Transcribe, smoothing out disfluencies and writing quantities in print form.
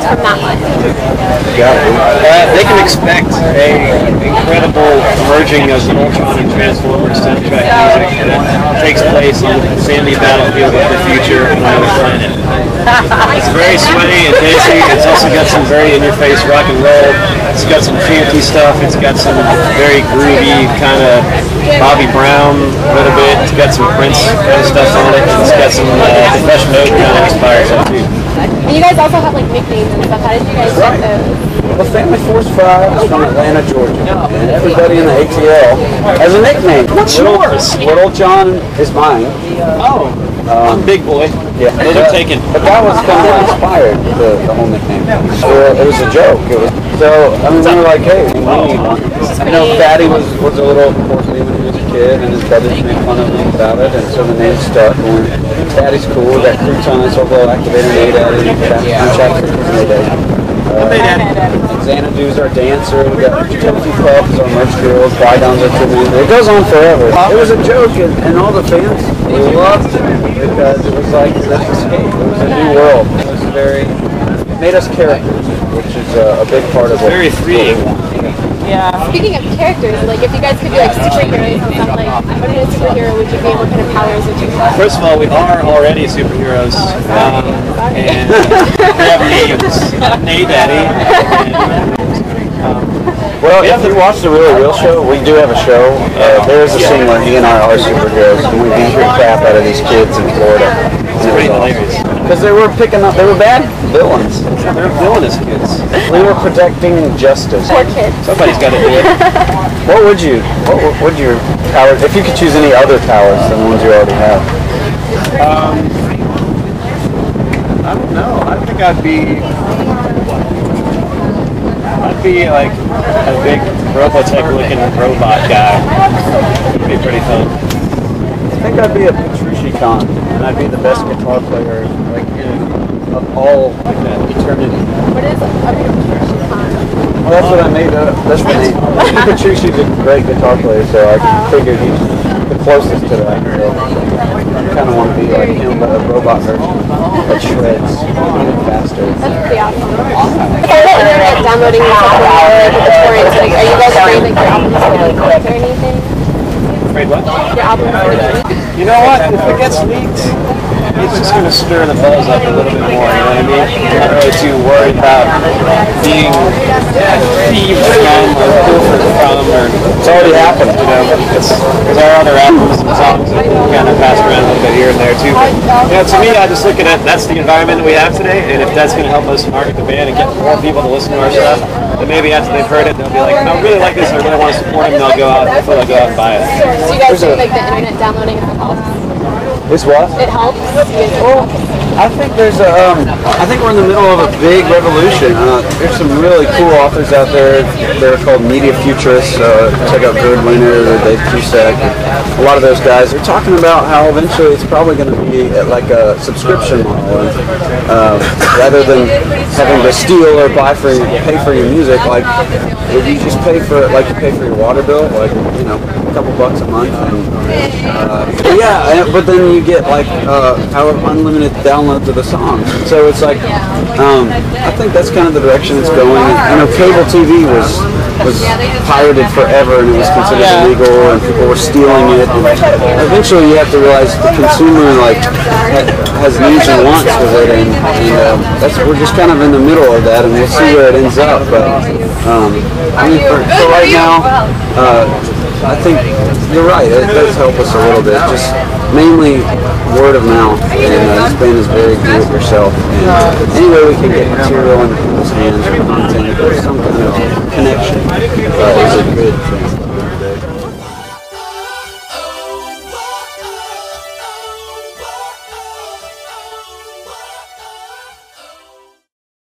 from that one? They can expect a incredible merging of Ultron and Transformers soundtrack music that takes place on the sandy battlefield of the future on another planet. It's very sweaty and dancey. It's also got some very in-your-face rock and roll. It's got some chanty stuff. It's got some very groovy kind of Bobby Brown a little bit. It's got some Prince kind of stuff on it. It's got some Depeche Mode kind of inspired stuff too. And you guys also have like nicknames and stuff. How did you guys get those? Well, Family Force 5 is from Atlanta, Georgia, and everybody in the ATL has a nickname. What's yours? Little John is mine. Oh, I'm Big Boy. Yeah, those are taken. But that was kind of inspired, the whole nickname. It was a joke. So, I mean, we were like, hey, we need one. You know, Fatty was a little portly when he was a kid, and his brothers made fun of him about it, and so the name stuck. And Fatty's cool. That croutons, overall activator, Nadaddy and Chap Stique was Nadaddy. And Xanadu's our dancer. We got Toasty Pups, our merch girls, Bidons are two men. It goes on forever. It was a joke, and all the fans loved it because it was like this escape. It was a new world. It was it made us characters, which is a big part of it. Very freeing. Yeah. Speaking of characters, like if you guys could be like superheroes and stuff, like what kind of superhero would you be? What kind of powers would you have? First of all, we are already superheroes. And we have names. Nadaddy. Well, if you watch the Really Real show, we do have a show. There is a scene where he and I are superheroes, and we beat the crap out of these kids in Florida. It's pretty hilarious. Because they were they were bad villains. They're villainous kids. We were protecting justice. Poor kids. Somebody's got to do it. What would your powers, if you could choose any other powers than the ones you already have? I don't know. I think I'd be like a big Robotech-looking robot guy. It'd be pretty fun. I think I'd be a Petrucci-Con, and I'd be the best guitar player, like of all eternity. What is a Petrucci-Con? Well, that's what I made up. That's the name. Petrucci's a great guitar player, so I figured he's the closest to that. So I kind of want to be like him, but a robot version that shreds even faster. That's pretty awesome. With all the internet downloading and stuff like the torrents, like, are you guys afraid like your album's gonna get leaked or anything? Afraid what? Your album's gonna get leaked? You know what? If it gets leaked, it's just going to stir the buzz up a little bit more, you know what I mean? I'm not really too worried about being thieved from or pilfered from, or it's already happened, you know, because our other albums and songs have kind of passed around a little bit here and there too. But, you know, to me, I just look at it, that's the environment that we have today, and if that's going to help us market the band and get more people to listen to our stuff, then maybe after they've heard it, they'll be like, I really like this, I really want to support them, and they'll go out and buy it. So you guys think like the internet downloading helps? It's what? It helps? Well, I think I think we're in the middle of a big revolution. There's some really cool authors out there. They're called media futurists. Check out Gerd Wiener or Dave Cusack. A lot of those guys are talking about how eventually it's probably going to be like a subscription model. Rather than having to steal or pay for your music, like if you just pay for it like you pay for your water bill, like a couple bucks a month. And, but then you get like unlimited downloads of the songs. So it's like I think that's kind of the direction it's going. Cable TV was pirated forever, and it was considered illegal, and people were stealing it. And eventually, you have to realize the consumer has needs and wants with it, and we're just kind of in the middle of that, and we'll see where it ends up. But I mean, for right now, I think you're right. It does help us a little bit. Just mainly word of mouth, and this band is very do it yourself. And any way we can get material in people's hands or content or some kind of connection is a good thing.